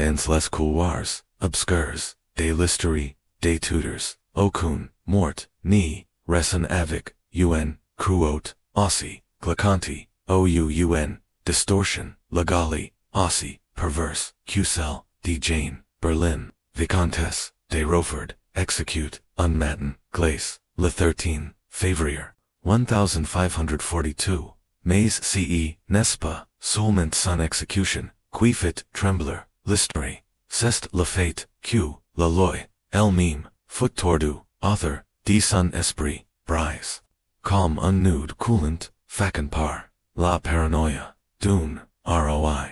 dans les couloirs obscurs de l'histoire, des Tudors, aucun mort, ni raison avec cruauté, aussi, glacanti, distortion, legale, aussi, perverse, Cell, de Jane, Berlin, Vicomtesse, de Rochefort, execute, unmatten, glace, le 13, février, 1542, mais n'est-ce pas, seulement son exécution, qui fit trembler, l'histoire, c'est le fait, la loi, elle-même, foot tordu, author, de son esprit, Brisée, comme un nude coulant, facant par, la paranoïa, d'une, roi,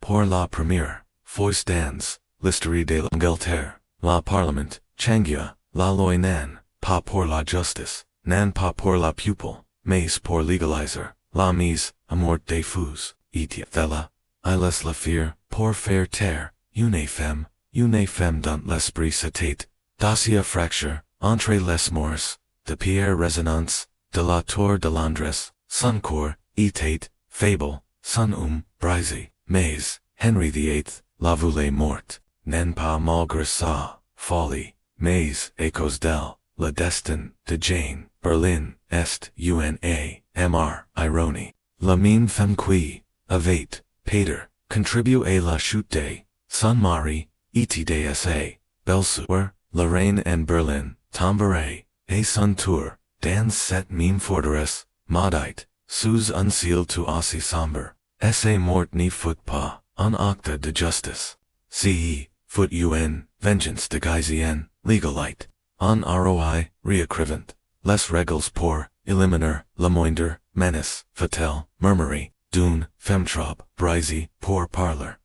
pour la première, fois dans, l'histoire de l'Angleterre, la parlement, changia, la loi nan, pas pour la justice, nan pas pour la pupille, mais pour légaliser, la mise, à mort des fous, était, I laisse la fear, pour faire taire, une femme dans l'esprit c'était, dossier fracture, entre les morts, de Pierre Résonance, de la Tour de Londres, son corps, était, fable, son Brisée, mais, Henri VIII, la voulait morte, n'est pas malgré sa folie, mais, à cause d'elle, le destin, de Jane, Berlin, est, ironie, la même femme qui, avait, Peter, contribue à la chute de, son mari, était belle-sœur, la reine en Berlin, tomberait, et son tour, dans cette même forteresse, maudite, sous un ciel tout aussi sombre, essa mort n'y fout pas, un acte de justice, fout vengeance déguisée, legalite, en roi, réécrivant, les règles pour, éliminer, la moindre, menace, fatale, murmurer, d'une, femme trop, brisée, pour parler,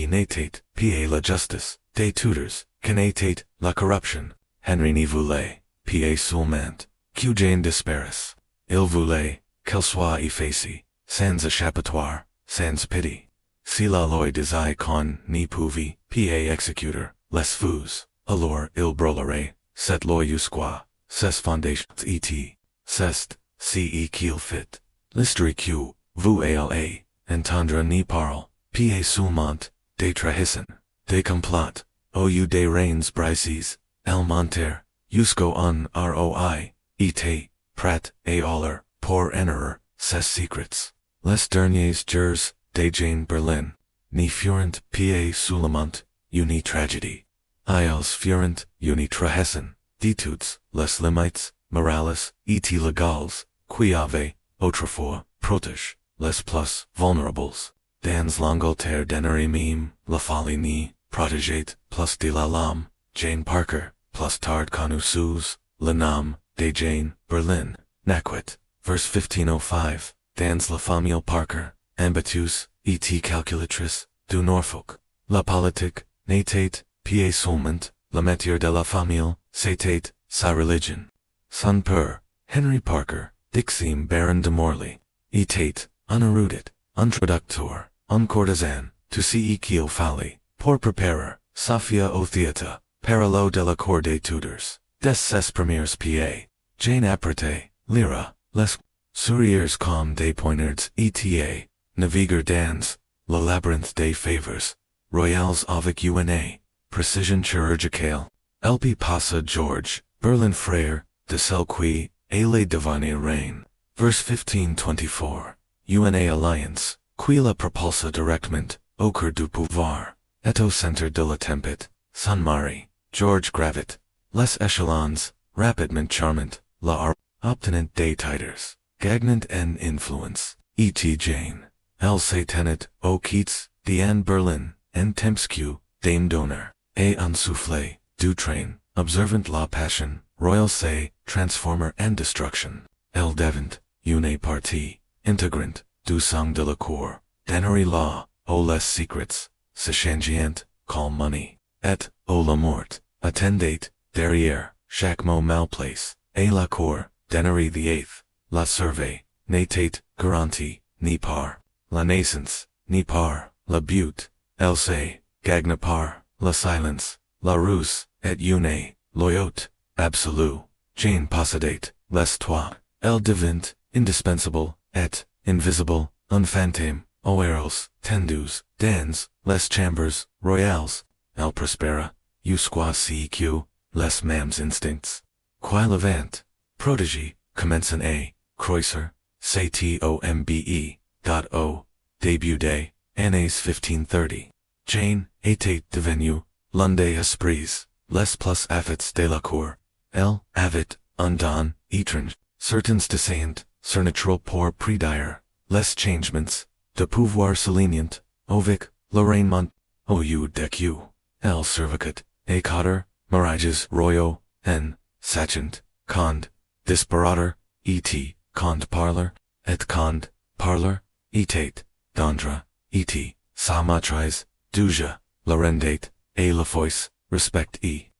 n'était, pa la justice, des Tudors, qu'en était, la corruption, Henri n'y voulait, pa seulement, que Jane disparaisse, il voulait, qu'elle soit effacée, sans échappatoire, sans pitié. Si la loi disait qu'on n'y pouvait, pa exécuter, les fous, alors il brûlerait, cette loi jusqu'au, ses fondations était, c'est, qu'il fit, l'histoire que, vous et elle, entendre n'y parle, pa seulement, des trahisons, des complots, des reines Brisées, elle mentir, jusqu'au roi, était, prêt, et alors, pour enterrer, ses secrets. Les derniers jours, de Jane Berlin, ni furent pa seulement, une tragédie. Ils furent, une trahison, d'études, les limites, morales, et légales, qui avaient, autrefois, protégé, les plus vulnérables. Dans l'Angleterre d'Henri même, la folie ni, protégée, plus de la lame, Jane Parker, plus tard connue sous, le nom, de Jane, Berlin, naquit, vers 1505, dans la famille Parker, ambitus, et calculatrice, du Norfolk. La politique, n'était, pa seulement, la matière de la famille, c'était, sa religion. Son père, Henry Parker, dixime baron de Morley, était, un érudit, un traducteur, un courtisan, tout ce qu'il fallait, pour préparer, Sophia au théâtre, parallèle de la cour des Tudors, des ses premières pa. Jane apprêtait, lyra, les sourires comme des poignards eta, naviguer dans, le labyrinthe des faveurs, royales avec une, précision chirurgicale, LP passa George, Berlin frère, de celle qui, elle devenue reine, vers 1524, une alliance, qui la propulsa directement, au cœur du pouvoir, et au centre de la tempête, son mari, George Gravit, les échelons, rapidement charmant, la obtenant des titres, gagnant en influence, et Jane, elle se tenait, au quittes, d'en Berlin, en temps que, dame d'honneur, et en souffle, du train, observant la passion, royal se, transformer en destruction, elle devint, une partie, intégrante, du sang de la cour, d'Henri la, aux les secrets, se changeant, call money, et, la mort, attendait, derrière, chaque mot mal place, et la cour, d'Henri VIII, la surveille, n'était, garantie, ni par, la naissance, ni par, la butte, elle se, gagne par, la silence, la ruse, et une, loyauté, absolue, Jane possédait, les trois, elle devint, indispensable, et, invisible, un fantôme, oeros, tendus, dans, les chambers, royales, elle prospera, jusqu'au seq, les mêmes instincts. Qui levant, protégée, commencent a, croiser, c'est dot o, début des, années 1530. Jane, était devenue, l'un des esprits, les plus affets de la cour. Elle avait, un don, étrange, certains desseins, surnaturel pour prédire, les changements, de pouvoir soulignant, avec, le règnement, au lieu d'ecu. Elle survecut, et cotter, mirages royaux, en, sachant, cond, disparateur, et, cond parler, et cond, parler, était, dondra, et, sa maîtrise, duja, la rendate, et la foice, respect et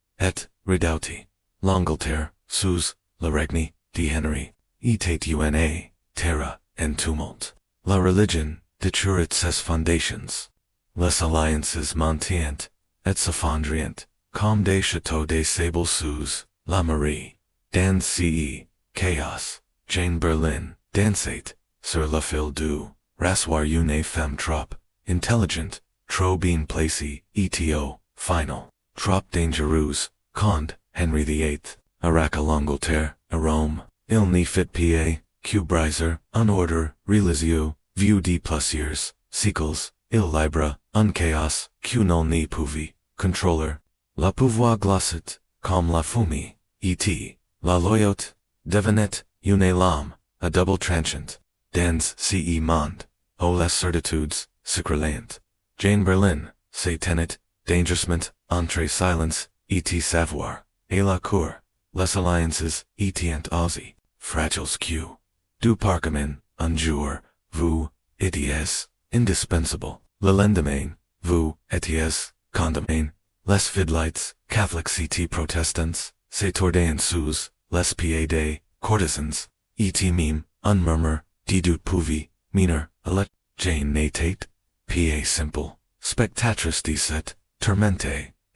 redouté. L'Angleterre, sous, la regne, de Henry, était una, terra, en tumult. La religion, détruit ses fondations. Les alliances montiant, et s'effondrient, comme des châteaux de sable sous, la Marie. Dans ce chaos, Jane Berlin, dansait, sur le fil du, rasoir une femme trop, intelligent, trop bien placée, eto, final, trop dangereuse, quand, Henri VIII, Arac à l'Angleterre, à Rome, il n'y fit pas, que briser, un ordre, religieux, vieux de plusieurs, siècles, il libra, un chaos, que nul n'y pouvait, contrôler. La pouvoir glacet, comme la fumée, et la loyauté, devenait, une lame, a double tranchant, dans ce monde, ô les certitudes, secrèlent. Jane Berlin, se tenait, dangereusement, entre silence, et savoir, et la cour, les alliances, étant aussi, fragiles que, du parchemin, un jour, vous, étiez, indispensable, le lendemain, vous, étiez, condamné, les fidelites, Catholics et protestants, se tordaient sous, les pieds des, courtisans, et même, un murmure, de doute pouvait, minor, allet, Jane n'était, pieds simple, spectatrice de cette, tourmente,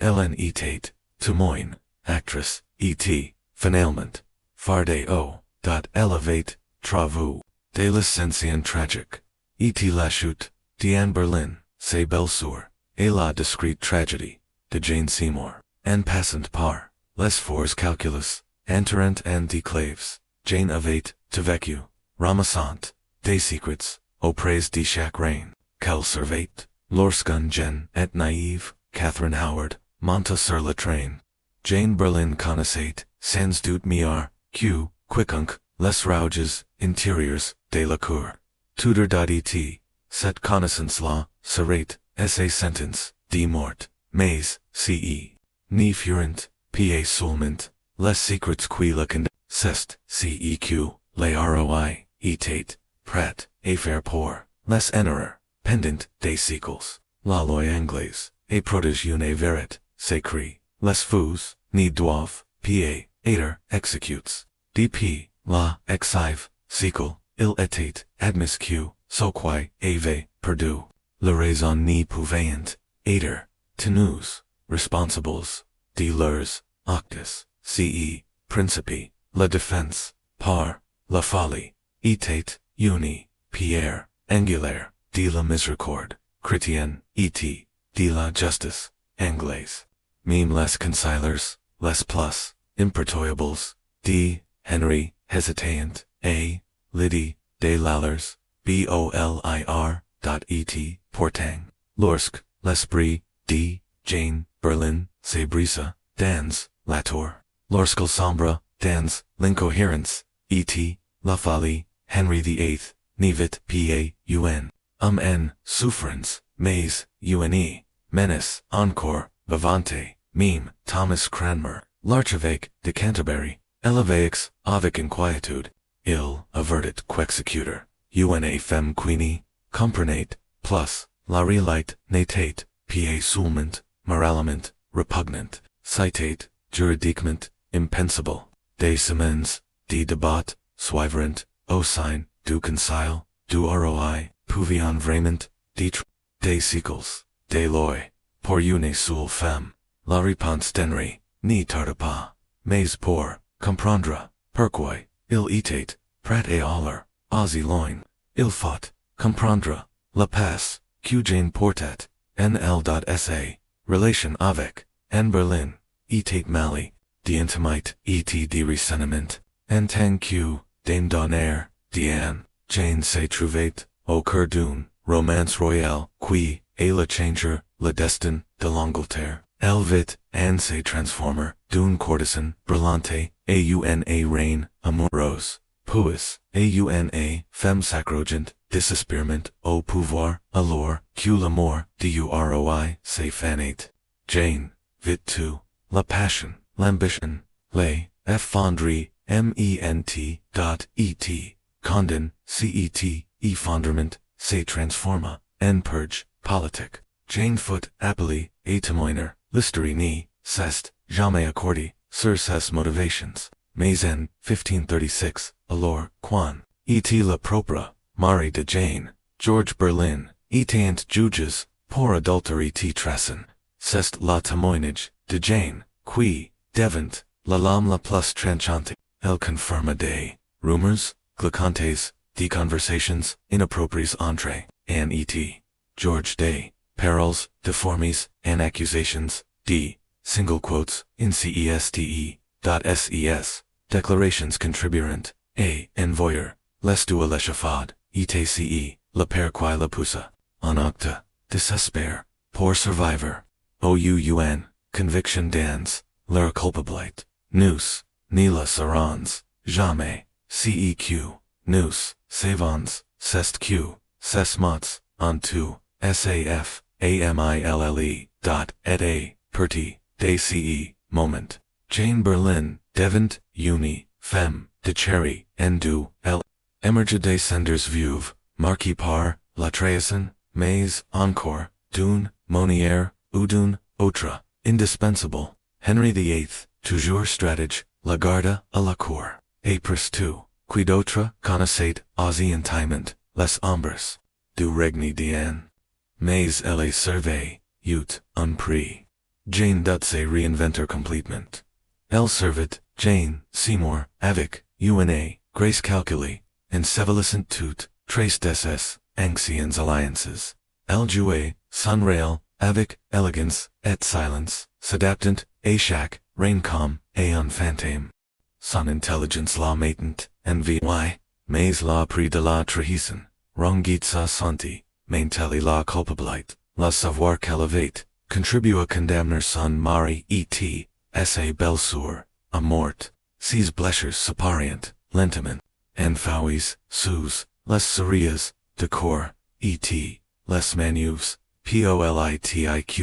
elle était, témoin, actrice, et, finalement, farde o, dot elevate, travaux, de l'ascension tragique, et la chute, d'Anne Berlin, c'est belle soeur, et la discrète tragédie, de Jane Seymour, en passant par, les fours calculus, enterrant en déclaves, Jane avait, vécu, ramassant, des secrets, auprès de chaque reine, qu'elle servait, lorsqu'un jeune et naïve, Catherine Howard, monta sur le train. Jane Berlin connaissait, sans doute mieux, que, quiconque, les rouges, intérieurs, de la cour. Tudor d'et, cette connaissance-là, serait, sa sentence, de mort, mais, ce, ni furent, pieds seulement, les secrets qui la c'est, ceq, les roi, était, prêt, et faire pour, les ennerer, pendant, des siècles, la loi anglaise, et protégée une verite, s'écrit, les fous, ni doivent, pieds, être, exécutes, dp, la, exive, siècle, il était, admis que, so qui, avait, perdu, la raison ni pouvant, être, tenus, responsables, de leurs, actes, ce, principe, la défense, par, la folie, était, uni, pierre, angulaire, de la miséricorde, chrétienne, et, de la justice, anglaise. Meme les concilers, les plus, impertoyables, de, Henry, hesitant, a, Lydie, de l'allers, bolir, et, portang, lorsque, l'esprit, de, Jane, Berlin, se brisa, dans, la tour, lorsqu'il sombra, dans, l'incohérence, et, la folie, Henri VIII, nivit pa, en, souffrance, mais, une, menace, encore, vivante, meme, Thomas Cranmer, l'archevêque de Canterbury, éleveix, avec inquietude, il, avertit qu'executer, une femme queenie, comprenait, plus, la réalité n'était, pieds seulement, moralement, repugnant, citate, juridiquement, impensable, des semaines, de débat, suivrant, au sein, du concile, du roi, pouviant vraiment, des siècles, des lois, pour une seule femme, la réponse d'Henri, n'y tarde pas, mais pour, comprendre, pourquoi, il était, prêt à aller, aussi loin, il faut, comprendre, La Passe, Q Jane Portat, NL.SA, Relation avec, en Berlin, était Mali, d'intimite, et de ressentiment, en tant que, Dame d'honneur, Diane, Jane s'est trouvée, au cœur d'une, romance royale, qui, est le changer, le destin, de l'Angleterre. Elle vit, and se transformer, d'une courtisane, brillante, auna reine, amoureuse, puis, auna, femme sacrogent, désespérement, au pouvoir, alors, que l'amour, duroi, se fanate. Jane, vit tout, la passion, l'ambition, les, effondrer, et, condamne, cet, effondrement, se transforma, en purge, politique. Jane foot, appelée, et témoiner, l'histoire ni, cest, jamais accordé, sur ses motivations. Mais en 1536, alors, quan, et la propre, mari de Jane, George Berlin, étant juges, pour adultérie traçant, c'est la témoignage, de Jane, qui, devant, la lame la plus tranchante, elle confirma des, rumors, glucantes, de conversations, inappropriées entre, en et, George des, perils, deformes, and accusations, d, single quotes, in ceste.ses, declarations contribuant, a, envoyer, les deux à l'échafaud, etc, le père qui la poussa, en acte, désespoir, pour survivor, oun, conviction dans, leur culpabilité, nous, ni la serons, jamais, ceq, nous, savons, c'est que, ces mots, en tout, saf, amille, et, perti, dce, moment. Jane Berlin, devant, uni, femme, de cherry, en du, elle, emerge des senders vieuve, marquis par, la trahison, mais, encore, d'une, monière, ou d'une, autre, indispensable. Henry VIII, toujours stratège, la garda à la cour. Apres tout, qui d'autre, connaissait, intimement, les ombres, du regni d'Anne. Mais elle savait, ut, un prix. Jane dut se réinventer complètement. Elle servait, Jane, Seymour, avec, una, grace calculée, ensevelissant toutes, trace d'esses, anciennes alliances. Elle jouait, sans rail, avec, elegance, et silence, s'adaptant, à chaque, raincom, et un fantôme. Son intelligence la matant, en vy, mais la prix de la trahison, rongit sa santé, maintelle la culpabilité, la savoir qu'elle avait, contribue à condamner son mari et, sa belle-sœur, à mort, ses blessures s'apparient, lentement, en fauis, sous, les serias, de corps, et, les manœuvres, politiques,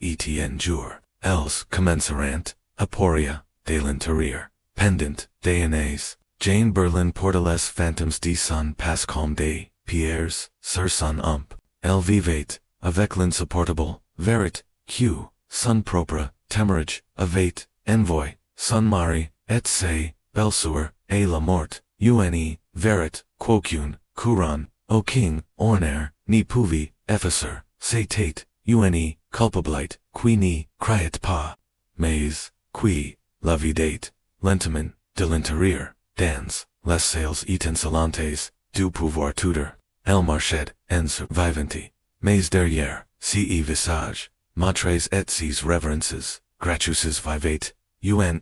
et en jour, elles commenceront, aporia, de l'intérieur, pendant, des années, Jane Berlin porte les phantoms de son passé comme des pierres, sur son ombre, elle vivait, avec l'insupportable, verit, que, son propre, témoignage, avait, envoy, son mari, et ses, belle-sœur, et la mort, une, verit, quoiqu'une, couronne, au king, orner, ni pouvait, effacer, c'était, une, culpabilité, qui n'y criait pas, mais, qui, la vidait, lentement, de l'intérieur, dans, les sales étincelantes, du pouvoir Tudor, elle marchait, en survivante, mais derrière, ce visage, matres et ses révérences, gratuites vivait, une,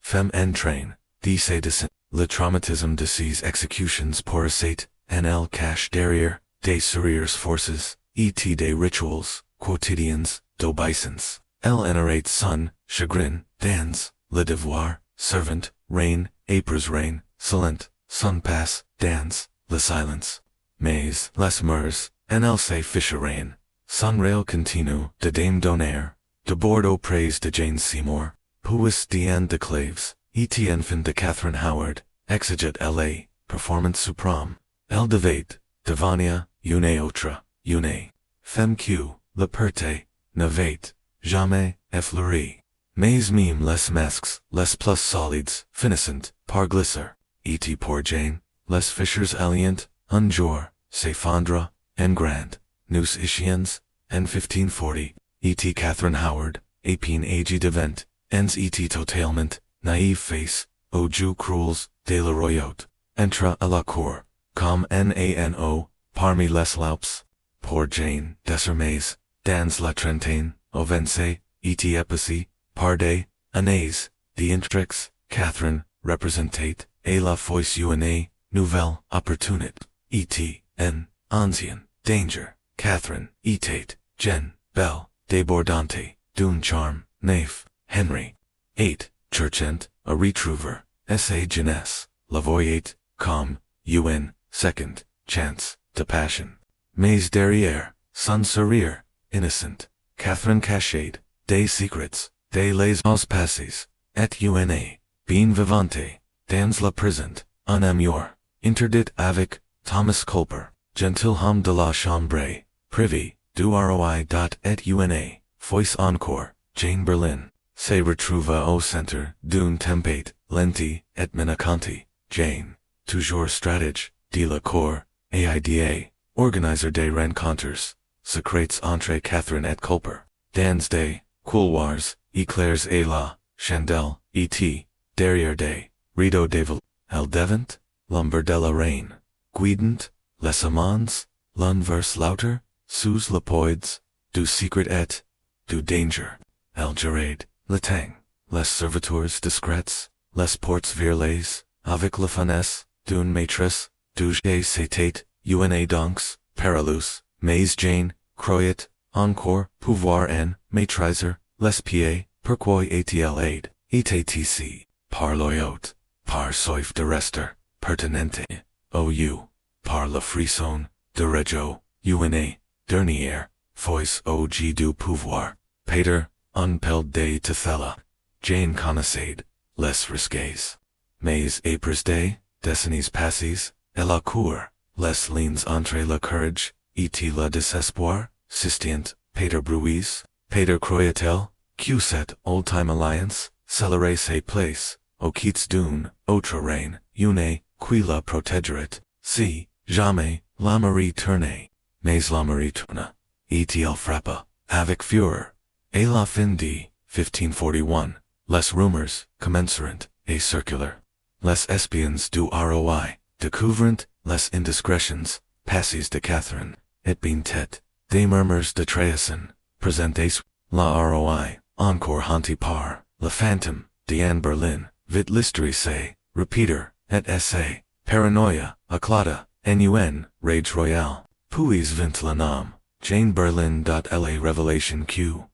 femme en train, de ses descent, le traumatisme de ses exécutions pour cette, en elle cache derrière, des sourires forces, et des rituals, quotidiens, d'obeisance, elle narrate son, chagrin, dans, le devoir, servant, reine, apres reine, silent, son passe, dans, le silence. Mais, les mœurs, en elle se ficheraient, son rail continu, de dame d'honneur, de bord aux praises de Jane Seymour, puis d'Anne de Cleves, et enfant de Catherine Howard, exeget elle, performance suprême, elle devait, devania, une autre, une, femme que, le perte, n'avait, jamais, effleuré. Mais même les masques, les plus solides, finissant, par glisser, et pour Jane, les fissures alliant, un jour, s'effondra, en grand, nous ischiens, en 1540, et Catherine Howard, épine agi devant, ens et totalement, naïve face, aux yeux cruels, de la royauté, entra à la cour, comme nano, parmi les laups, pour Jane, désormais, dans la trentaine, ovence, et épici, parde, années, d'intrix, Catherine, representate, et la fois une, nouvelle, opportunite, et, en, ancien, danger, Catherine, était, Jen, belle, débordante, d'une charme, naif, Henry. 8. Churchent, a retrouver, essai jeunesse, la voyate, comme, un, second, chance, de passion. Mais derrière, sans sourire, innocent, Catherine cachade, des secrets, des les passes, et une, bien vivante, dans la présente, un amour, interdit avec, Thomas Culper, gentilhomme de la chambre, privy, du roi. Et une, fois encore, Jane Berlin, se retrouva au centre, d'une tempête, lenti, et menacanti, Jane, toujours stratège, de la cour, aida, organizer des rencontres, secrètes entre Catherine et Culper, dans des, couloirs, éclairs et la, chandelle, et, derrière des, rideaux devant, elle devant, l'ombre de la reine, guidant, les amants, l'un vers l'autre, sous le poids, du secret et, du danger, elle gérade, le temps, les serviteurs discrets, les portes virles, avec la finesse, d'une maîtresse, du c'était, une donc, perilous, mais Jane, croyait, encore, pouvoir en, maîtriser, les pieds, pourquoi est-il aide, etc. Par l'oyote, par soif de rester, pertinente, ou, par la frisson, de rego, une, dernière, fois au du pouvoir, Peter, unpelled de Tethella, Jane connaissait, les risques. Mais après des, décennies passées, et la cour, les lignes entre le courage, et le désespoir, sistient, Peter bruise, Peter croyait-elle, que cette old-time alliance, célerait ses places, au quitte d'une, autre reine, une, qui la protégerait, si, jamais, la Marie tournait, mais la Marie tourna, et elle frappa, avec fureur, et la fin de, 1541, les rumeurs, commenceront, et circular. Les espions du roi, découvrant, les indiscrétions, passes de Catherine, et bien tête, des murmures de trahison, présentés, la roi, encore hanté par, le fantôme, de Anne Berlin, vite l'histoire say, repeater, et essai, paranoia, éclata, nun, rage royale, puis vint le nom, Jane Berlin. La révélation Q.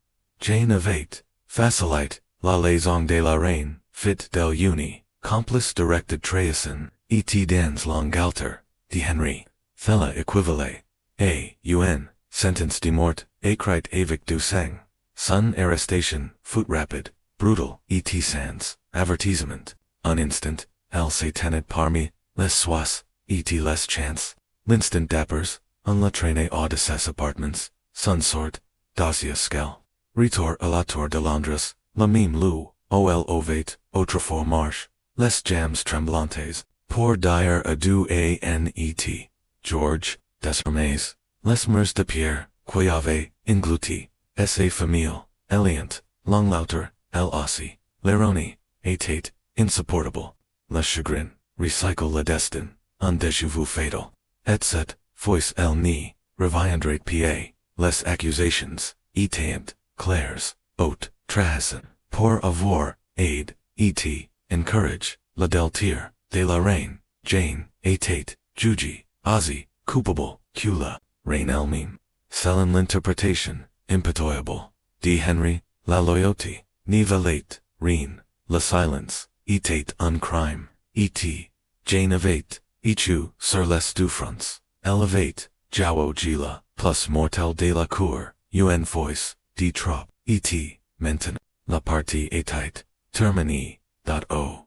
Jane avait, facilite, la liaison de la reine, fit del uni, complice directed trahison, et dans l'Angleterre, de Henry, Thella equivalait, un, sentence de mort, écrit avec du sang, son arrestation, foot rapid, brutal, et sans, avertissement, un instant, elle se tenait parmi, les sois, et les chance, l'instant dappers, on la traînée hors de ses appartements, son sort, dossier scale, retour à la Tour de Londres, la même lou, ol ovate, autrefois marche, les jambes tremblantes, pour dire adieu à net, George, désormais, les murs de pierre, qui avait, englouti, essai famille, eliant, langlauter, el aussi, l'eroni, était, insupportable, le chagrin, recycle le destin, un déjà vu fatal, etc. Fois el ni, reviendrait pa, les accusations, étant, clairs, haute, trahison, pour avoir, aide, et, encourage, la deltir, de la reine, Jane, était, jugi, ozzy, coupable, cula, reine elle-même, selon l'interprétation, impitoyable, de Henry, la loyauté, ni valait, reine, la silence, était un crime, et, Jane avait, échu, sur les deux fronts. Elle avait, Jao Gila, plus mortel de la cour, un fois, de trop, et, maintenant, la partie était, terminée, o.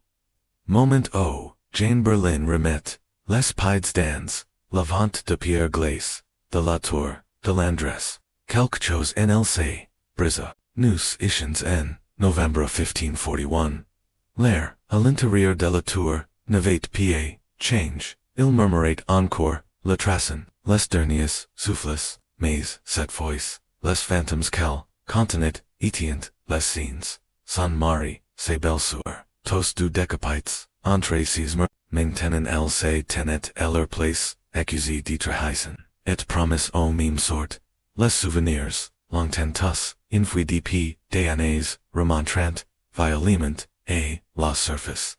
Moment o, Jane Berlin remet, les pieds dans, la vente de pierre glace, de la tour, de l'Andresse, quelque chose nlc, Brisée, nous issions en, Novembre 1541. L'air, à l'intérieur de la tour, n'avait pas, change, il murmurait encore, le tracen, les derniers, souffles, mais, cette fois, les phantoms qu'elle, contenait, étient, les scenes, sans mari, ses belles soeurs, tous du décapites, entre ses murs, maintenant elle se tenait à leur place, accusé de trahison, et promise au même sort, les souvenirs, longtemps, infui depuis des années, remontrant, violemment, et la surface.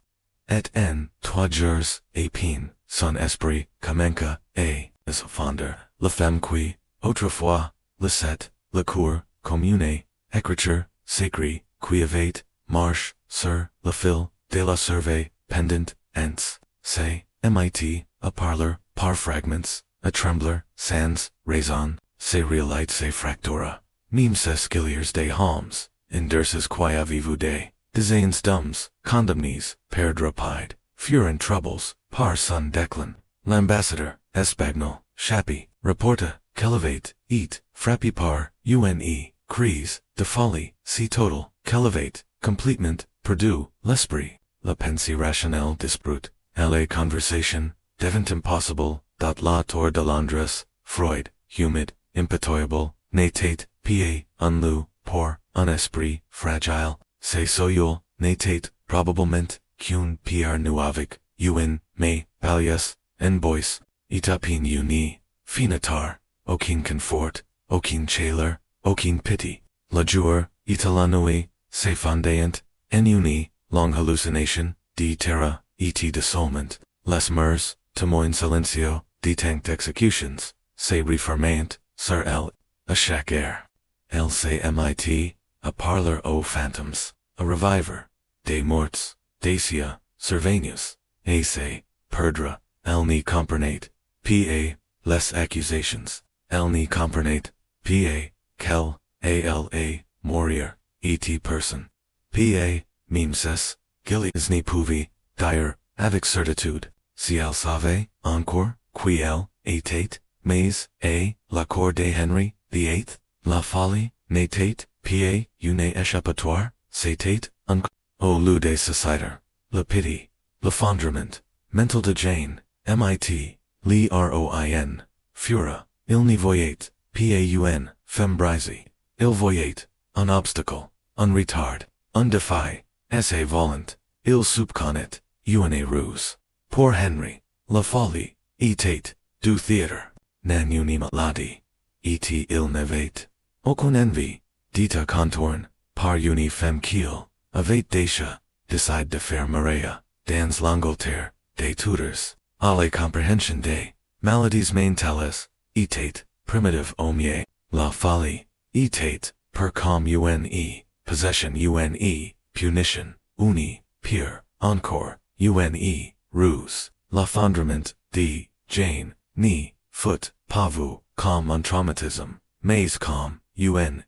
Et en 3 jours, et peine, son esprit, commença, et, as fonder, la femme qui, autrefois, le set, la cour, commune, écriture, sacrée, qui avait, marche, sur, le fil, de la surveille, pendant, ents, c'est, mit, a parlor, par fragments, a trembler, sans, raison, se reelite se fractura, meme se skilliers de homs, indurses qui avez-vous des ans dumbs, condemnes, perdre rapide, furent troubles, par son déclin, l'ambassadeur, espagnol, chappy, reporta, qu'elevate, eat, frappé par, une, crise, de folie, si total, qu'elevate, completement, perdu, l'esprit, la pensée rationnelle disparut, elle conversation, devint impossible, dot la Tour de Londres, Freud, humid, impitoyable, n'était, pa, unlu, pour, un esprit, fragile, c'est soyul, n'était, probablement, qu'un pierre nuavic, mais, palias, en bois, itapin uni, finitar, aucun confort, aucun chaleur, aucun pity, la jour, italanui, se fondant, en uni, long hallucination, de terra, et de solement, les mers, témoin silencio, detinct executions, se reformant, sur elle, a chaque air. Elle mit, a parlor aux phantoms, a reviver, des morts, dacia, surveillance, se, perdre, elle n'y comprenait, pa, les accusations, elle n'y comprenait, pa, quel, ala, mourir, et person, pa, memses, gillies n'y pouvait, dire, avec certitude, si elle savait, encore, qui elle, était, mais, la cour de Henri VIII, la folie, n'était, pa, une échappatoire, c'était, au lieu de société, le pity, l'effondrement, mental de Jane, mit, li roin, fura, il n'y voyait, paun, femme brisée, il voyait, un obstacle, un retard, un défi, essai volant, il soupçonnait, une ruse. Pour Henry, la folie, était, du théâtre, nan une maladie, et il n'avait, aucune envie, dita contourne, par une femme qu'il, avait déjà, décide de faire Maria, dans l'Angleterre, des Tudors, à la compréhension des maladies mentales, était, primitive omie, la folie, était, per comme une, possession une, punition, uni, pure, encore, une, ruse, l'effondrement, de, Jane, ni, foot, pas vous, comme un traumatisme, mais comme, une,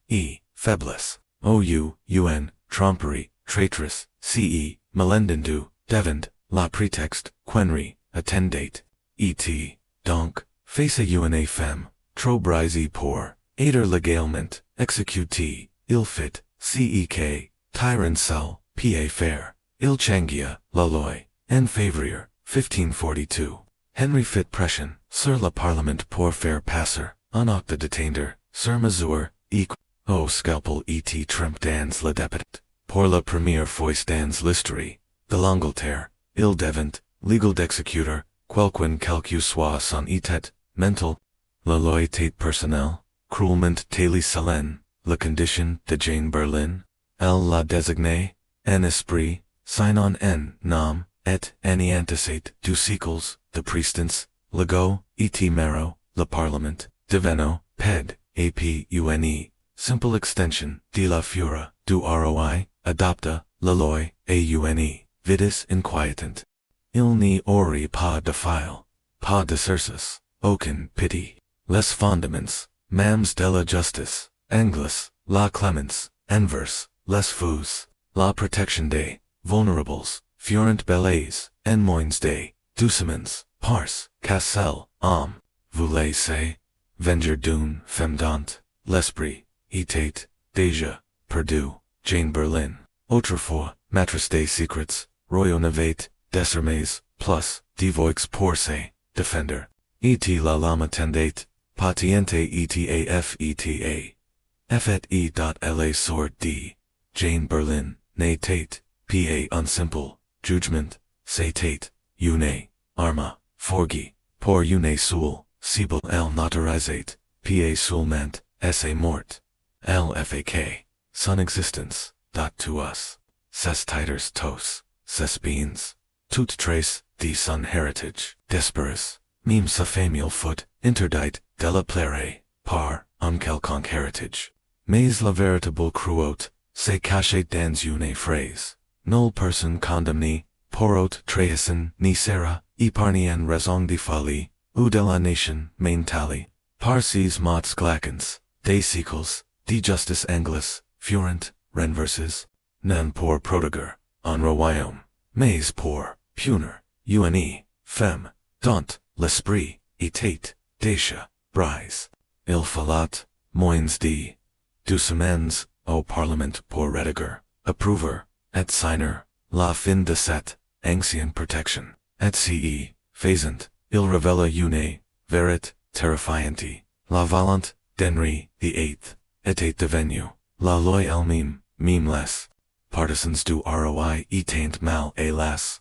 faiblesse, un, tromperie, traitress, ce, malendendu, devant, la prétexte, quenri, attendate, et, donc, face une femme, trop brisée pour, aider légalement, exécuter, il fit, cek, tyrant seul, pa faire, il changia, la loi, en février, 1542. Henry fit pression, sur le Parlement pour faire passer, un acte de détendre, sur mesure, au scalpel et trempe dans le député, pour la première fois dans l'histoire de l'Angleterre, il devint, legal d'exécuteur, quelque soit son état, mental, la loyauté personnelle, cruellement telle solenne, la condition de Jane Berlin, elle l'a désignée, en esprit, sinon en nom, et en antecedent du siècles, de prestance, lego, et mero, le Parlement, deveno, ped, apune, simple extension, de la fura, du roi, adopta, la loi, aune, vidis inquietant. Il n'y aurait pas de file, pas de sursis, aucun pity, les fondements, mams de la justice, angles, la clemence, envers, les fous, la protection des vulnerables, furent belles, en moins des doucements, pars, cassel, vous laissez, venger d'une femme dont, l'esprit, était, déjà, perdu, Jane Berlin, autrefois, maîtresse des secrets, royaux n'avait, désormais, plus, devoix pour se, défender, et la lame tendait, patiente eta, F.E.T.A. sort d, Jane Berlin, n'était, pa un simple, jugement, c'était, une, arma, forgi, pour une soul, cible Elle n'autorisait, pa seulement, est mort. Elle fak, son existence, dot to us. Ses titers tos, ses beings. Toute trace, de son heritage, desperis. Meme sa familial foot, interdite, de la plaire, par, un quelconque heritage. Mais la véritable cruauté, c'est caché dans une phrase. Nulle personne condamnée, pour autre trahison, ni sera, épargnée en raison de folie, ou de la nation, mentale. Par ces mots glaquens, des siècles, de justice anglaise, furent, renverses, non pour protéger, un royaume, mais pour, punir, une, femme, dont, l'esprit, était, déjà, brise. Il fallut, moins de 2 semaines, au Parlement pour rédiger, approuver, et signer, la fin de cette, ancienne protection, et ce, faisant, il révéla une, vérité, terrifiante, la volonté, d'Henri VIII, était devenue, la loi elle-même, les partisans du roi étant mal et les,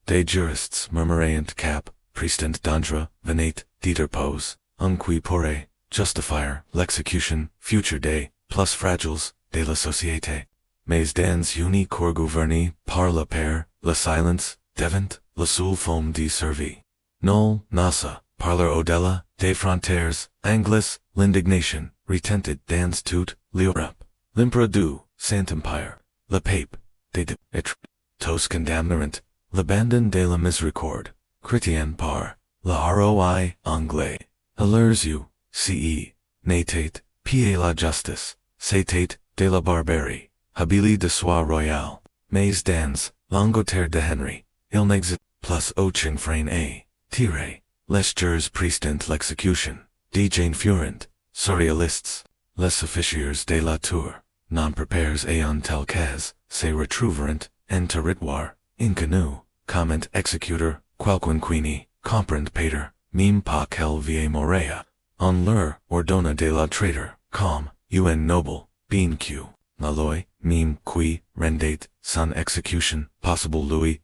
des juristes murmurant cap, prestant d'andre, venait, déterpose, un qui pourrait, justifier, l'exécution, future day, plus fragiles, de la société. Mais dans une cour gouvernée par le père, le silence, devant, la seule forme de survie. Nul, nasa, parler au-delà, des frontières, anglaises, l'indignation, retented dans toute l'Europe. L'empereur du Saint-Empire, le pape, des être, tous condamneront, l'abandon de la miséricorde, chrétienne par, le roi anglais. Allers you, ce, n'était, pa la justice, c'était, de la barbarie, habili de soi royal, mais dans, l'Angleterre de Henry, il n'existe, plus aucun frein à, tirer, les jures prestant l'exécution, de Jane furent, surrealistes, les officiers de la tour, non préparés à un tel cas, se retrouveront, en territoire, inconnu, comment exécuter, quelqu'un qui comprend Peter, même pas qu'elle vie morea, on leur ordonna de la traitor, comme, un noble, bien que, la loi, même qui, rendait, son exécution, possible Louis,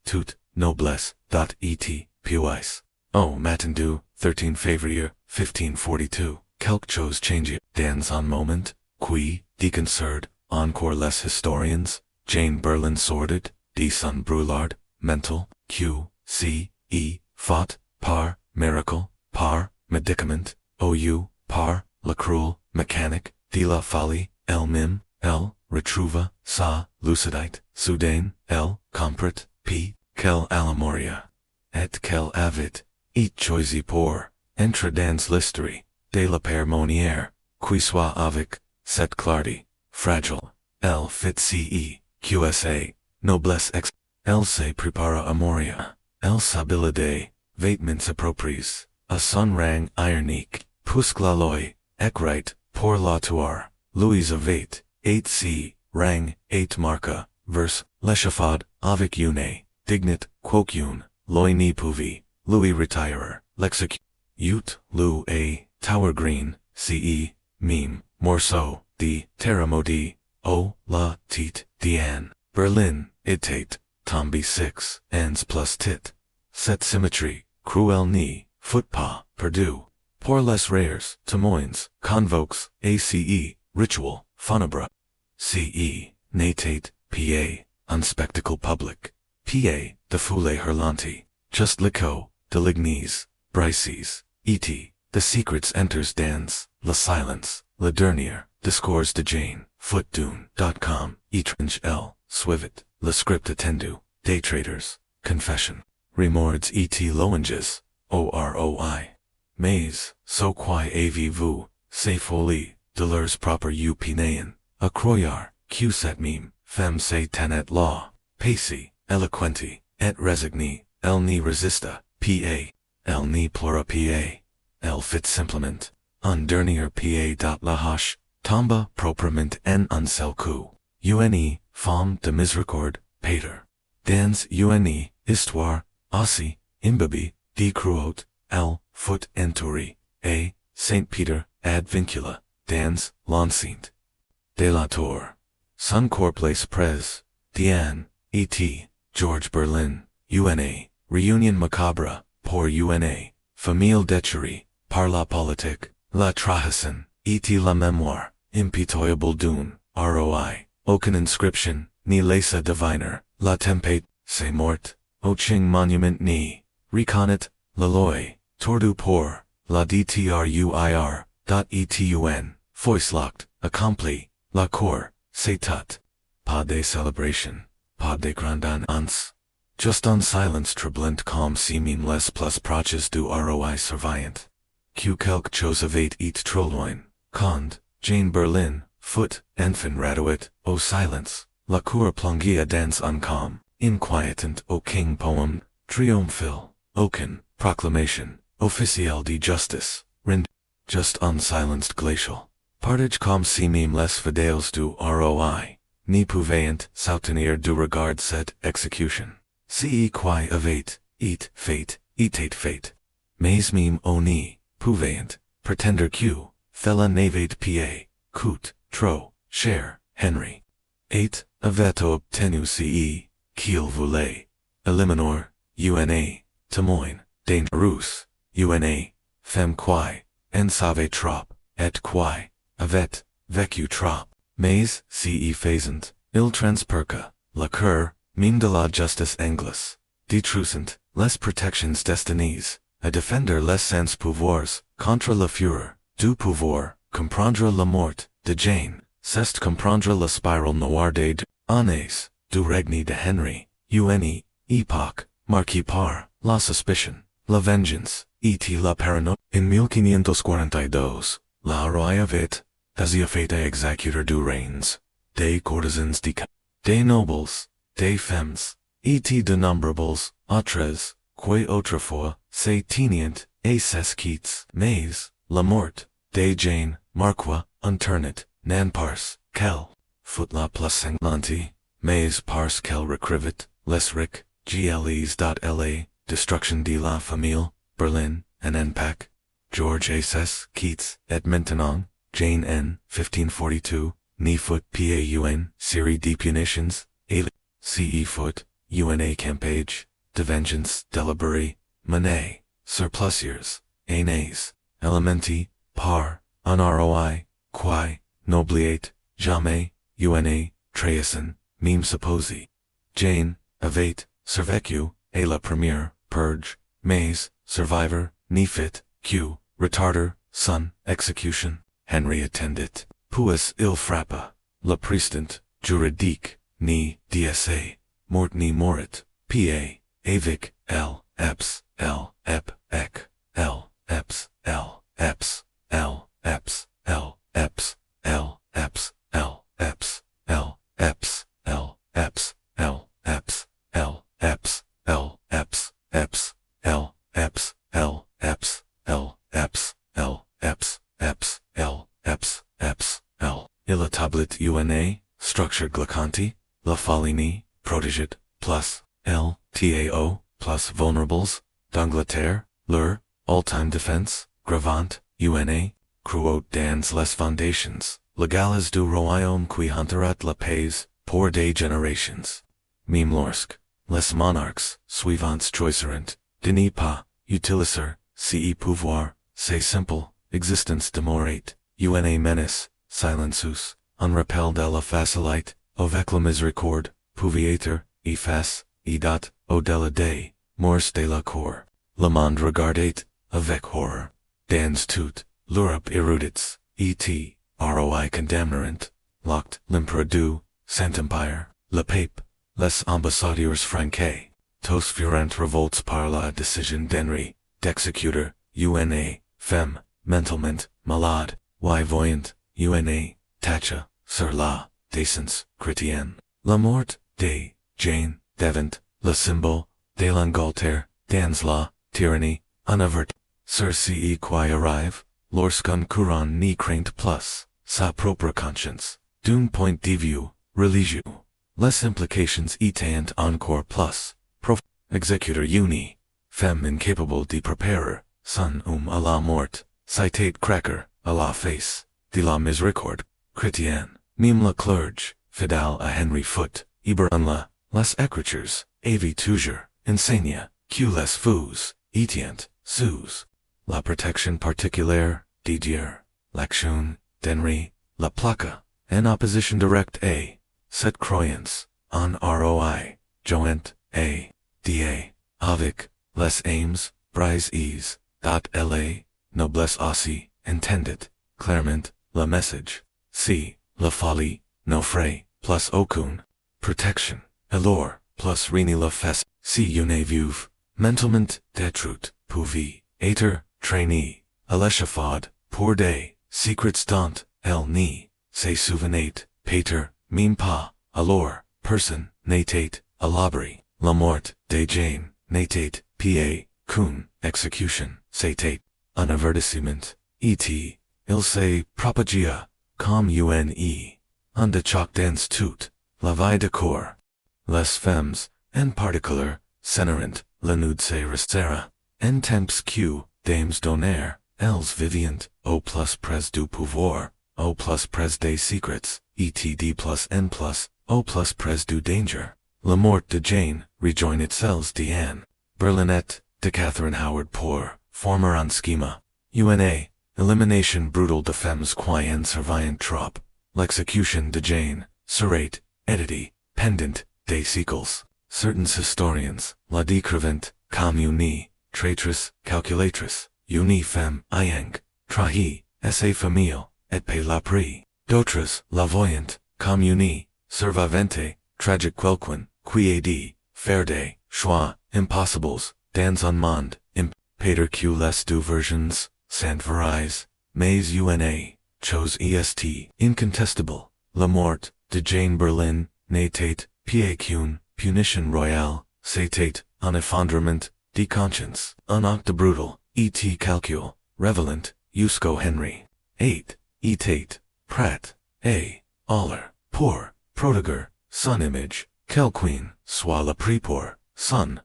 toute, noblesse, et, puis, au matin du, 13 février, 1542, quelque chose changé, dans un moment, qui, déconcerte, encore les historiens, Jane Berlin sordid, de son brûlard, mental, faute, par, miracle, par, médicament, par, la cruel, mécanique, de la folie, elle-même, elle, retrouva, sa, lucidite, soudain, elle, comprit, qu'elle a la moria, et qu'elle avait, choisi pour, entre dans l'histoire, de la père qui soit avec, cette clarté, fragile, elle fit qsa, noblesse elle se prépara à moria, elle s'habilide, vêtements appropriés, à son rang ironique, puisque la loi, écrite, pour la tuer, Louis avait, rang, marqua, vers, l'échafaud, avec une, dignite, quoiqu'une, loi n'y pouvait, Louis retirer, l'exécute, Lou a, Tower Green, meme, morceau, de, terre maudit, la, tit, Diane, Berlin, était, tombe 6, ans plus tit. Cette symétrie, cruelle ni, footpas, perdu. Pour les rares, témoins, convoques, ace, ritual, funèbre. N'était, pa, un spectacle public. Pa, de foule hurlanti, just l'écho, de l'église, Brisée, et, the secrets enters dans, le silence, le dernier, discours de Jane, footdune.com, étrange L, suivit, le script attendu, day traders, confession, remords et loanges, oroi. Mais, so qui avez-vous, ces folies, de leurs propres opinions, à croire, que cette mime, femme se tenait là, paci, eloquenti, et résignée, elle n'y résista, pa, elle n'y pleura pa, elle fit simplement, un dernier pa. La hache, tomba proprement en un seul coup, une, femme de miséricorde, Peter. Dans une, histoire, aussi, imbibe, de cruauté, elle, foot entourie, et, Saint Peter, ad vincula, dans, l'enceinte. De la tour. Son corps place près, Diane, et, George Berlin, une, réunion macabre, pour une, famille d'écherie, par la politique, la trahison, était la mémoire, impitoyable d'une, roi, aucune inscription, ni laissa diviner, la tempête, c'est morte, aucun monument ni, reconnaît, la loi, tordu pour, la dtruir, etun, foislocked, accompli, la cour, c'est tout. Pas de célébration, pas de grand annonce. Just on silence troublante comme si les plus proches du roi surveillant. Que quelque chose avait été trop loin, quand, Jane Berlin, foot, enfant radoit, au silence, la cour plongeait dans un calme, inquietant aucun poème, triomphal, aucune, proclamation, officielle de justice, rind, just on silence glacial. Partage comme si les fidèles du roi, ne pouvaient soutenir du regard cette exécution. C'est quoi avait, et, fait, était, mais même on ne pouvaient, pretendre que, fella n'avait pas, coûte, trop, cher, Henri. Et, avait obtenu ce, qu'il voulait, eliminor, una, témoin, dangerous, una, femme quoi, en savait trop, et quoi, avait, vécu trop, mais, ce faisant, il transperca, la cour, mime de la justice anglaise, détruisant, les protections destinies, à défendre les sans pouvoirs, contre la fureur, du pouvoir, comprendre la mort, de Jane, c'est comprendre la spirale noire des années, du règne de Henri, une, époque, marquée par, la suspicion, la vengeance, et la paranoïa. En 1542, la roi avait, fait exécuter du reines, des courtisans des nobles, des femmes, et d'innombrables, autres, que autrefois, se tenaient, et s'esquitent, mais, la mort, de Jane, marqua, internit, nan parce, qu'elle, fout la plus sanglante, mais parce qu'elle recrivit, les ric, gles.la, destruction de la famille, Berlin, en Pack, George A.S. Keats, et maintenant, Jane N. 1542, ni foot paun, série de punitions, et ce foot, una campage, de vengeance, deliberée, manet, surplusiers, aines, elementi, par, un roi, qui, n'oubliait, jamais, una, trahisons, meme supposé. Jane, avait, survécu, et la première, purge, mais, survivor, ni fit, que, retarder, son, execution, Henri attendit, puis il frappa, le prestant, juridique, ni, dsa, mort ni morit, pa, avec, elle, eps, elle, ep, ec, elle, eps, elle, eps, elle, eps, elle, eps, elle, eps, elle, eps, elle, eps, elle, eps, elle, eps, elle, eps, elle, eps, eps, elle, eps, elle, eps, elle, eps, elle, eps, eps, elle, eps, eps, elle, illitablet una, structure glycanti, la folie protégée, plus, L, tao, plus vulnerables, d'Angleterre, leur, all-time defense, gravant, una, cruot dans les fondations, legales du royaume qui hunterat la paix, pour des générations. Meme lorsque, les monarques, suivants choisirent, de ne pas, utiliser, ce pouvoir, c'est simple, existence demorate, una menace, silenceus, unrepelled à la facilite, avec la miséricorde, pouviateur, efface, dot, au-delà des, morts de la cour. Le monde regardait, avec horror. Dans toute, l'Europe érudits, et, roi condamnerant, locked, l'empereur du, Saint-Empire, le pape, les ambassadeurs français, tous furent revolts par la décision d'Henri, d'exécuter, una, femme, mentalement, malade, voyant, una, tacha, sur la, décence, chrétienne. La mort, de, Jane, devant, le symbole, de l'Angleterre, dans la, tyrannie, unavert, sur ce qui arrive, lorsqu'un courant n'y craint plus, sa propre conscience, d'un point de vue, religieux. Les implications étant encore plus, executor uni, femme incapable de préparer, son à la mort, citate cracker, à la face, de la miséricorde, chrétienne, mime la clerge, fidèle à Henri foot, iber en la, les écritures, avait toujours, enseigna, que les fous, etient, sus. La protection particulière, didier, l'action, dennerie, la placa, en opposition direct a, set croyance, en roi, joint, a, da, avec, les aims, brise dot la, noblesse aussi, intended, clairement, le message, c, la folie, no frais, plus aucune, protection, alors, plus rien la fesse, si une veuve, mentalement, détruite, pouvoir, être, traîner, à l'échafaud, pour des, secrets dont, elle nie, se souvenait, pater, même pas, alors, person, n'était, à l'abri, la mort, de Jane, n'était, pa, qu'une, execution, c'était, un avertissement, et, il se propagia, comme une, un de choc dans toute, la vie de corps. Les femmes, en particulier, s'énerent, la nude se restera, en temps que, dames d'honneur, elles vivant, au plus près du pouvoir, au plus près des secrets, etd plus n plus, au plus près du danger. La mort de Jane, rejoined celles d'Anne, Berlinette, de Catherine Howard pour, former en schema, una, elimination brutal de femmes qui en survient trop, l'execution de Jane, serait, edity, pendant, des siècles. Certains historians, la décrivent, comme une, traitrice, calculatrice, une femme, ayant, trahi, sa famille, et paie la prix. D'autres, la voyant, comme une, survivante, tragique quelqu'un, qui a dit, faire des, choix, impossibles, dans un monde, pater que les deux versions, sans varies, mais une, chose est, incontestable, la mort, de Jane Berlin, n'était, pa qu'une, punition royale, c'était, un effondrement, de conscience, un acte brutal, et calcul, relevant, jusqu'au Henri VIII, était, prêt, aller, pour, protégée, son image, quelqu'un, soit le prix pour, son,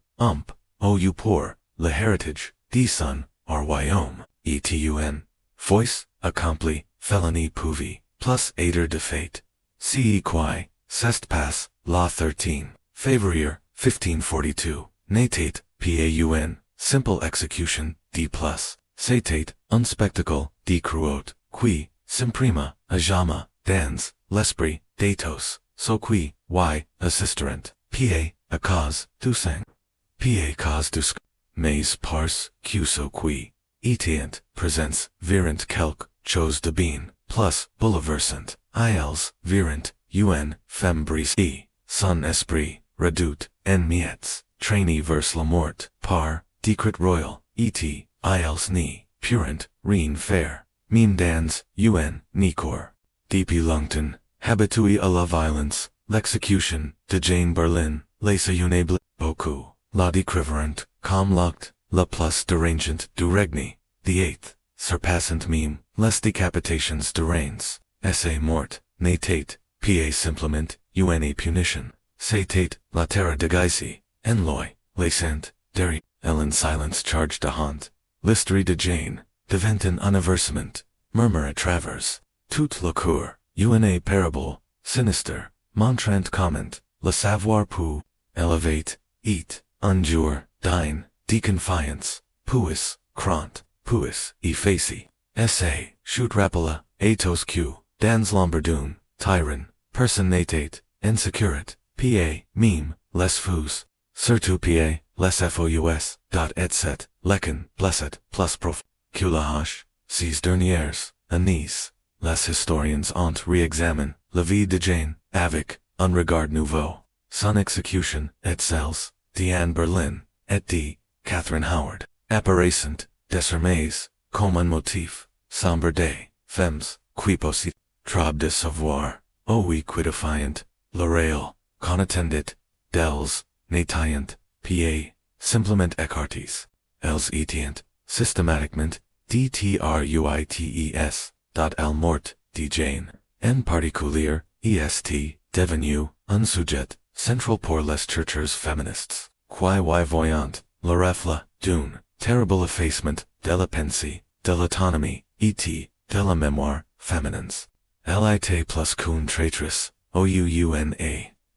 ou pour, le héritage, de son, royaume, etun, voice, accompli, felony pouvi, plus être de fait, ce qui, s'est passe, la 13, février, 1542, n'était, paun, simple execution, d plus, c'était, un spectacle, de cruauté, qui, s'imprima, à jamais, dans, l'esprit, datos, so qui, assisterent, pa, a cause, du sang, pa cause du mais pars, que so qui, etient, presence, virent quelque, chose de bien, plus, bouleversant, ils, virent, femme brisée, son esprit, redoute, en miettes, traîné vers la mort, par, décret royal, et, ils ni, purent, rien faire, mine dans, ni corps. Depuis longtemps, habitué à la violence, l'exécution, de Jane Berlin, les unable, beaucoup, la décrivant, comme l'acte, la plus dérangeant du règne, the eighth, surpassant même, les décapitations de reines, sa mort, n'était, pa simplement, une punition, c'était, la terre déguisée, en loi, les saints, derrière, elle en silence charge de haunt, l'histoire de Jane, devint un avertissement, murmure à travers, toute la cour, une parable, sinistre, montrant comment, le savoir peut, elevate, eat, endure, dine, déconfiance, puis, crant, puis, effacer, essaye, shoot rapella, atos q, dans lombardune, tyran, person n'était, insecurit, pa, meme, les fous, surtout pa, les fous, dot etc, lecken, blessed, plus prof, que la hache, ces dernières, années, les historiens ont réexaminent, la vie de Jane, avec, un regard nouveau, son exécution, et celles, d'Anne Berlin, et de, Catherine Howard, apparaissant, désormais, comme un motif, sombre des, femmes, qui possèdent, trop de savoir, oui quidifiant, le réel, connattendit, d'elles, n'étant, pa, simplement écartés, elles étant, systématiquement, dtruites, dot elle mort, de Jane, en particulier, est, devenu, un sujet, central pour les chercheurs féministes, qui voyant, le reflet, d'une, terrible effacement, de la pensée, de l'autonomie, et, de la mémoire, féminines. Elle était plus qu'une traitrice, ouna,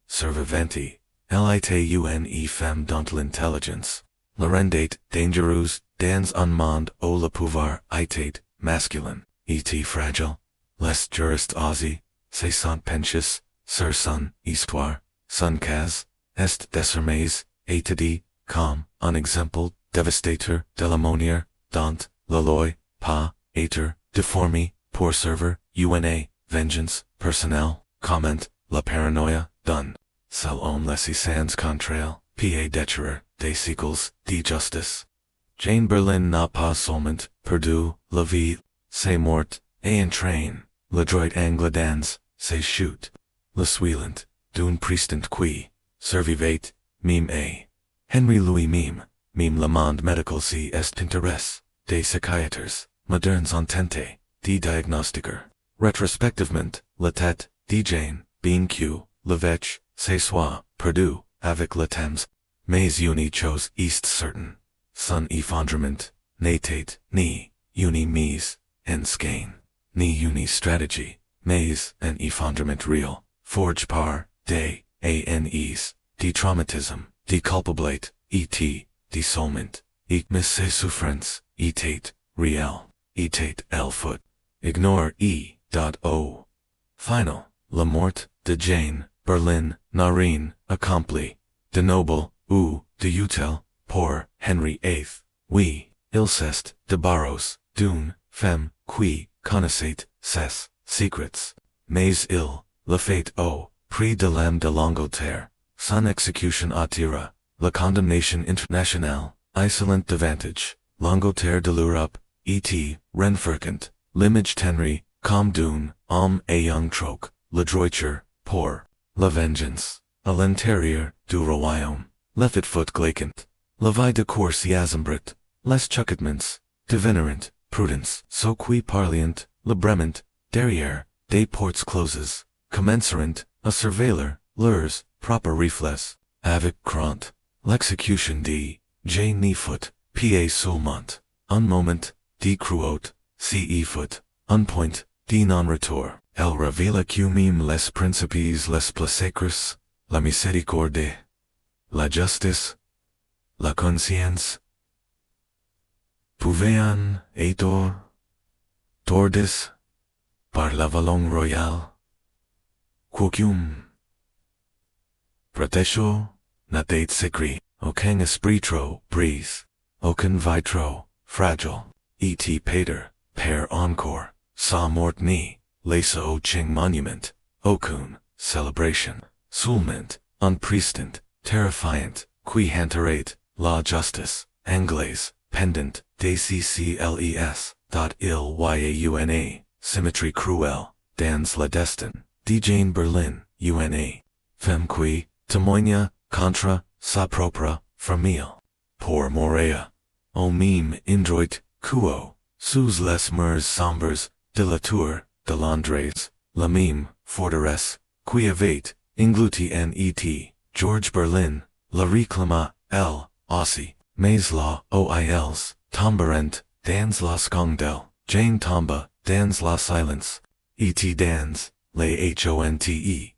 survivante, elle était une femme dont l'intelligence, L'Arendate, dangereux, dans un monde où le pouvoir était masculin, était fragile. Les juristes aussi, se sont penchés sur son histoire, son cas, est désormais étudié comme un exemple dévastateur de l'ammonière dont la loi peut être déformée pour servir une vengeance personnelle, comment la paranoïa donne, selon les essais contraires, peut détruire des siècles de justice. Jane Berlin n'a pas seulement perdu la vie, c'est morte, et entraîne le droit anglais dans ses chutes. Le suivant, d'une précédente qui survivait, mime et Henry Louis mime le monde médical si est intéresse, des psychiatres, modernes en tente, de diagnostiquer, rétrospectivement, la tête, de Jane, bien que, l'évêque, se soit perdu, avec le temps, mais une chose est certain, son effondrement, n'était ni une mise en scène, ni une stratégie, mais un effondrement réel, forgé par des ANEs, de traumatisme, de culpabilité, et d'isolement, et mais ses souffrances, était réel, était elle foot. Ignore E.O. Final, la mort de Jane, Berlin, n'a rien accompli, de noble, ou de utile, pour Henry VIII. Oui, il s'est débarrassé d'une femme qui connaissait ses secrets, mais il le fait au prix de l'âme de l'Angleterre. Son exécution attira la condamnation internationale, isolent davantage, l'Angleterre de l'Europe, et renferquant l'image tenue comme d'un homme ayant troc, le droiture, pour la vengeance, à l'intérieur du royaume, l'effet fut glaquant, la vie de course y assombrit, les chuchotements, devenerant, prudence, so qui parliant, librement, derrière, des portes closes, commencerant, à surveiller, leurs propres reflets, avec crainte, l'exécution de Jane n'y fut, pa seulement, un moment, de cruauté, ce fut, un point, de non-retour. Elle révèle que même les principes les plus sacres, la miséricorde, la justice, la conscience, pouvaient être tordis par la volonté royale. Quoiqu'un protégé n'était secret, aucun esprit trop brise, aucun vie trop fragile, et Peter, père encore, sa mort ni, laissa aucun monument, aucune célébration, seulement, un précédent, terrifiant, qui hanterait la justice anglaise, pendant des siècles, il symétrie cruelle, dans la destin, de Jane Berlin, femme qui, témoigna contre sa propre famille, pour mourir, au même indroit, quo, sous les murs sombres, de la Tour de Londres, la même forteresse, qui avait, englouti en et, George Berlin, la réclama, elle, aussi, mais la oils, tomberent, dans la scondel, Jane tomba, dans la silence, et dans, les honte,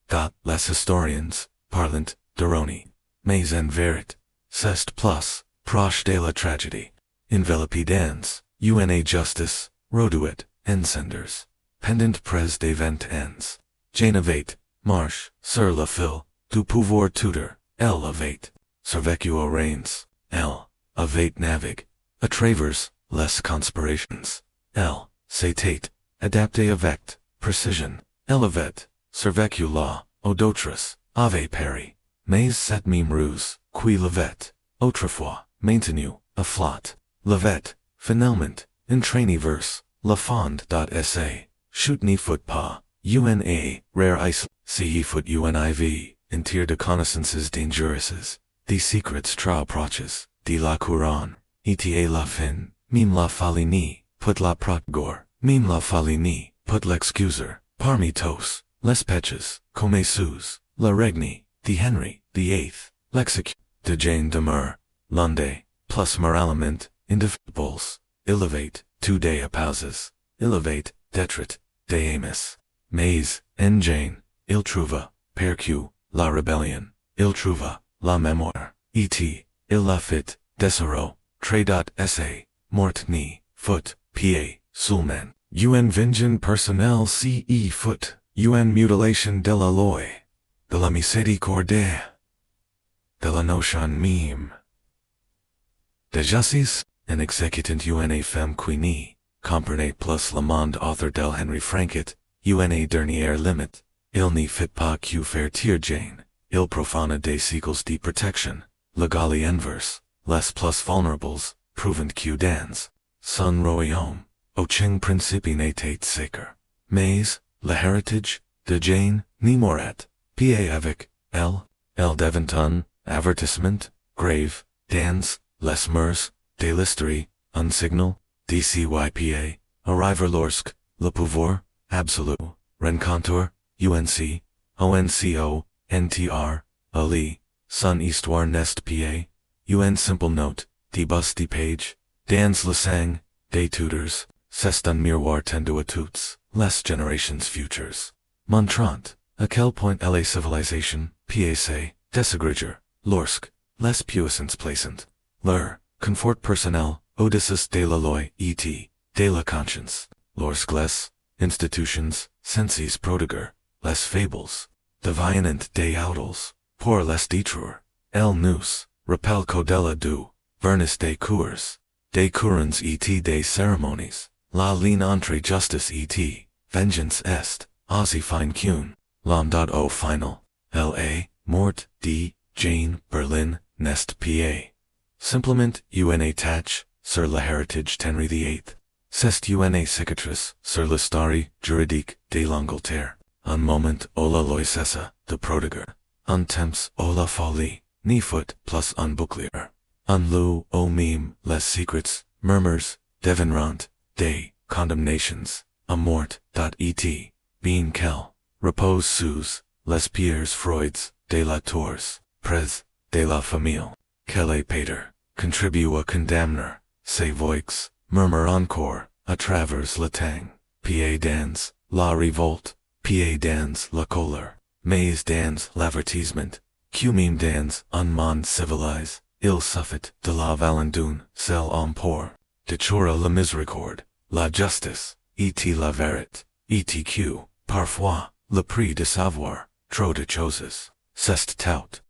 dot les historiens, parlant, d'ironi, mais en vérité, c'est plus, proche de la tragédie, enveloppé dans, une justice, roduit, encenders, pendant près des 20 ans. Jane avait, marche, sur le fil, du pouvoir Tudor, elle avait, survécu aux reines, elle, avait navigue, à travers, les conspirations, elle, s'était, adapté avec, précision, elle avait, survécu là, aux d'autres, avait péri, mais cette même ruse, qui l'avait, autrefois, maintenu, à flot, l'avait, finalement, entraîné vers, la fond d'essai, chute n'y fut pas, una, rare ice, si fut univ, en tir de connaissances dangereuses, des secrets trop proches, de la couronne, et la fin, même la falini, put la protégée, même la falini, put l'excuser, parmi tous, les peches, comme sous, la regne, de Henry VIII, l'exécuter, de Jane demeure, l'onde, plus moralement, indefectibles, elevate, tout des pauses, elevate, détruit, des amis, mais, en Jane, il trouva, percu, la rébellion, il trouva, la mémoire, et Il la fit, desero, essay, mort ni, foot, pa, sulman, un vengeance personnel ce foot, un mutilation de la loi, de la miséricorde, de la notion meme. De justice, and executant una femme qui ni, comprenez plus le monde author del Henri VIII, una dernière limite, il n'y fit pas que faire tuer Jane, il profana des siècles de protection, legally inverse, les plus vulnerables, prouvant que dans son royaume, aucun principe n'était sacre. Mais, le héritage de Jane, ni morat, pa avec, elle devint un avertissement, grave, dans les mœurs, de l'histoire, un signal, dcypa, arriver lorsque, le pouvoir, absolu, rencontre, onco, ntr, ali, son histoire n'est pa, un simple note, de bus de page, dans le sang, des Tudors, c'est un miroir tendu à toutes, les générations futures. Montrant, à quel point elle civilisation, pac, desagréger, lorsque, les puissants placent, leur, confort personnel, au-dessus de la loi, et, de la conscience, lorsque les, institutions, senses protégées, les fables, deviennent des autos, pour les détruire, elle nous, rappelle qu'au-delà du, vernis des cours, des courants et des cérémonies, la ligne entre justice et vengeance est, aussi fine qu'une, l'homme au final, elle morte, de, Jane, Berlin, n'est pa. Simplement, una tâche, sur le héritage Henri VIII. C'est une cicatrice, sur l'histoire juridique de l'Angleterre. Un moment où la loi cessa de protéger. Un temps où la folie, ni foot plus un bouclier. Un lieu où même les secrets, murmures, devineront, des condamnations, à mort, et, bien qu'elle, repose sous, les pierres freudes, de la tours, près, de la famille. Qu'elle pater, contribue à condamner, ses voix, murmure encore, à travers le temps, pa dans, la révolte, pa dans la colère, mais dans l'avertissement, que même dans un monde civilisé, il suffit de la valendune, celle en pour, de tuer la miséricorde, la justice, et la vérité, et que, parfois, le prix de savoir, trop de choses, c'est tout,